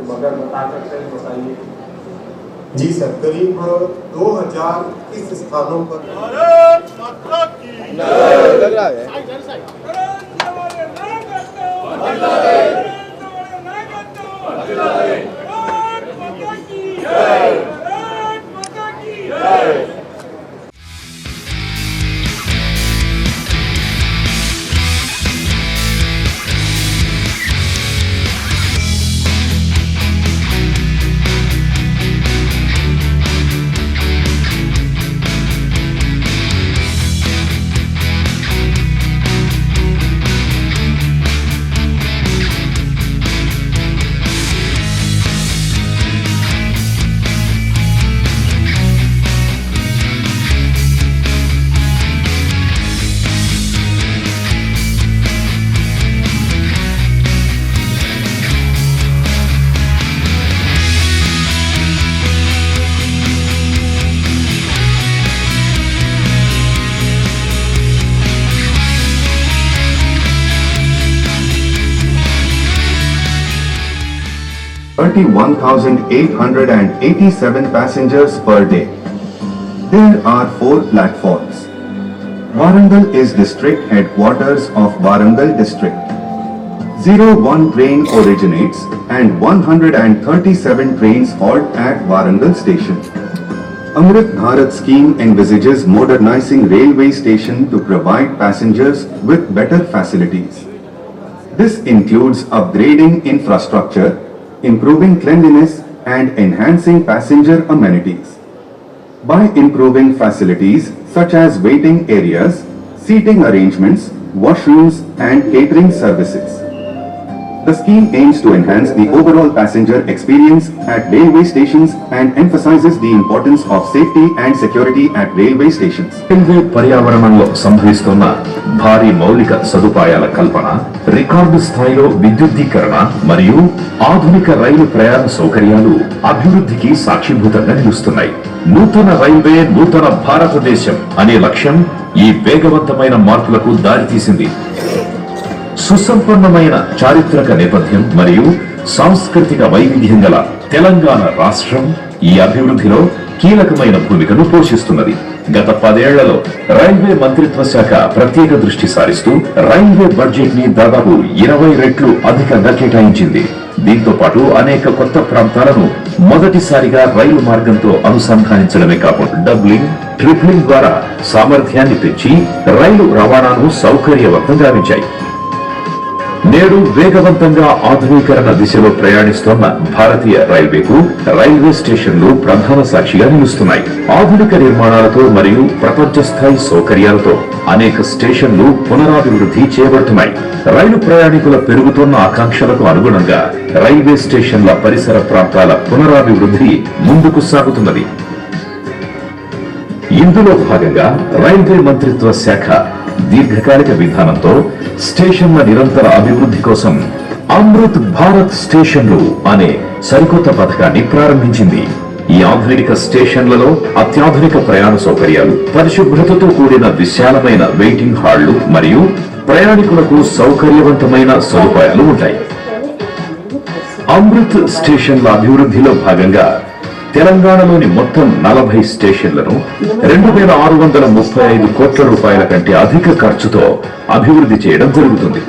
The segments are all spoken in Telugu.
मगर बता सकते हैं, बताइए। जी सर, करीब 2000 इस स्थानों पर भारत माता की लग रहा है (31,887 passengers per day. There are 4 platforms. Warangal is district headquarters of Warangal district. 01 train originates and 137 trains halt at Warangal station. Amrit Bharat scheme envisages modernizing railway station to provide passengers with better facilities. This includes upgrading infrastructure, improving cleanliness and enhancing passenger amenities. By improving facilities such as waiting areas, seating arrangements, washrooms and catering services, the scheme aims to enhance the overall passenger experience at railway stations and emphasizes the importance of safety and security at railway stations. Railway పర్యావరణంలో సంభవిస్తున్న భారీ మౌలిక సదుపాయాల కల్పన, రికార్డు స్థాయిలో విద్యుద్దీకరణ మరియు ఆధునిక రైలు ప్రయాణ సౌకర్యాలు అభివృద్ధికి సాక్షిభూతంగా నిలుస్తున్నాయి. నూతన రైల్వే నూతన భారతదేశం అనే లక్ష్యం ఈ వేగవంతమైన మార్పులకు దారితీసింది. సుసంపన్నమైన చారిత్రక నేపథ్యం మరియు సాంస్కృతిక వైవిధ్యం గల తెలంగాణ రాష్ట్రం ఈ అభివృద్ధిలో కీలకమైన భూమికను పోషిస్తున్నది. గత 10 ఏళ్లలో రైల్వే మంత్రిత్వ శాఖ ప్రత్యేక దృష్టి సారిస్తూ రైల్వే బడ్జెట్ ని దాదాపు 20 రెట్లు అధికంగా కేటాయించింది. దీంతో పాటు అనేక కొత్త ప్రాంతాలను మొదటిసారిగా రైలు మార్గంతో అనుసంధానించడమే కాకుండా డబ్లింగ్, ట్రిప్లింగ్ ద్వారా సామర్థ్యాన్ని పెంచి రైలు రవాణాను సౌకర్యవంతం గావించాయి. నేడు వేగవంతంగా ఆధునీకరణ దిశలో ప్రయాణిస్తున్న భారతీయ రైల్వేకు రైల్వే స్టేషన్లు ప్రధాన సాక్షిగా నిలుస్తున్నాయి. ఆధునిక నిర్మాణాలతో మరియు ప్రపంచ స్థాయి సౌకర్యాలతో అనేక స్టేషన్లు పునరాభివృద్ధి చేయబడుతున్నాయి. రైలు ప్రయాణికుల పెరుగుతున్న ఆకాంక్షలకు అనుగుణంగా రైల్వే స్టేషన్ల పరిసర ప్రాంతాల పునరాభివృద్ధి ముందుకు సాగుతున్నది. ఇందులో భాగంగా రైల్వే మంత్రిత్వ శాఖ దీర్ఘకాలిక విధానంతో స్టేషన్ల నిరంతర అభివృద్ధి కోసం అమృత్ భారత్ స్టేషన్లు అనే సరికొత్త పథకాన్ని ప్రారంభించింది. ఈ ఆధునిక స్టేషన్లలో అత్యాధునిక ప్రయాణ సౌకర్యాలు, పరిశుభ్రతతో కూడిన విశాలమైన వెయిటింగ్ హాళ్లు మరియు ప్రయాణికులకు సౌకర్యవంతమైన సదుపాయాలు ఉంటాయి. అమృత్ స్టేషన్ల అభివృద్ధిలో భాగంగా తెలంగాణలోని మొత్తం 40 స్టేషన్లను 2635 కోట్ల రూపాయల కంటే అధిక ఖర్చుతో అభివృద్ధి చేయడం జరుగుతుంది.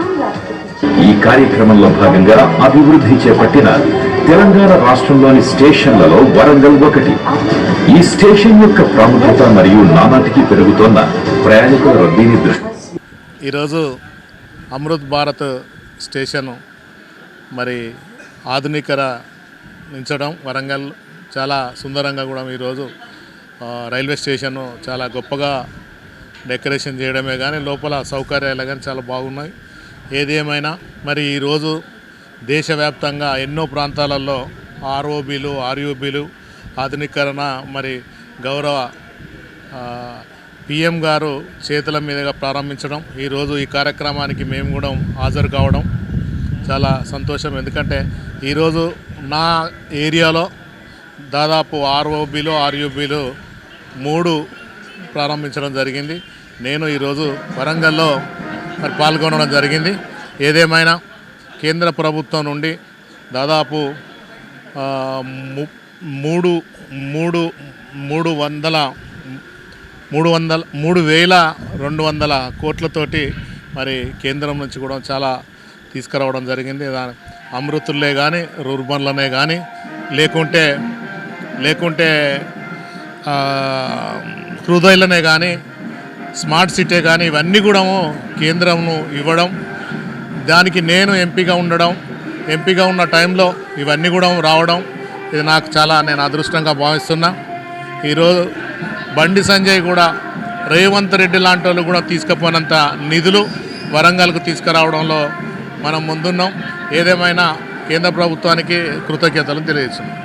ఈ కార్యక్రమంలో భాగంగా అభివృద్ధి చేపట్టిన తెలంగాణ రాష్ట్రంలోని స్టేషన్లలో వరంగల్ ఒకటి. ఈ స్టేషన్ యొక్క ప్రాముఖ్యత మరియు నానాటికి పెరుగుతున్న ప్రయాణికుల రద్దీని దృష్టి ఈరోజు అమృత్ భారత్ స్టేషన్ మరి ఆధునీకరించడం వరంగల్ చాలా సుందరంగా కూడా ఈరోజు రైల్వే స్టేషన్ చాలా గొప్పగా డెకరేషన్ చేయడమే కానీ లోపల సౌకర్యాలు కానీ చాలా బాగున్నాయి. ఏదేమైనా మరి ఈరోజు దేశవ్యాప్తంగా ఎన్నో ప్రాంతాలలో ఆర్ఓబీలు, ఆర్యూబీలు ఆధునీకరణ మరి గౌరవ పిఎం గారు చేతుల మీదుగా ప్రారంభించడం, ఈరోజు ఈ కార్యక్రమానికి మేము కూడా హాజరు కావడం చాలా సంతోషం. ఎందుకంటే ఈరోజు నా ఏరియాలో దాదాపు ఆర్ఓబీలు, ఆర్యూబీలు 3 ప్రారంభించడం జరిగింది. నేను ఈరోజు వరంగల్లో మరి పాల్గొనడం జరిగింది. ఏదేమైనా కేంద్ర ప్రభుత్వం నుండి దాదాపు $3,200 కోట్లతోటి మరి కేంద్రం నుంచి కూడా చాలా తీసుకురావడం జరిగింది. అమృతుల్లే కానీ, రూర్బన్లనే కానీ, లేకుంటే హృదయలనే కానీ, స్మార్ట్ సిటీ కానీ, ఇవన్నీ కూడా కేంద్రము ఇవ్వడం, దానికి నేను ఎంపీగా ఉన్న టైంలో ఇవన్నీ కూడా రావడం, ఇది నాకు నేను అదృష్టంగా భావిస్తున్నా. ఈరోజు బండి సంజయ్ కూడా రేవంత్ రెడ్డి లాంటి వాళ్ళు కూడా తీసుకుపోయినంత నిధులు వరంగల్కు తీసుకురావడంలో మనం ముందున్నాం. ఏదేమైనా కేంద్ర ప్రభుత్వానికి కృతజ్ఞతలు తెలియజేస్తున్నాం.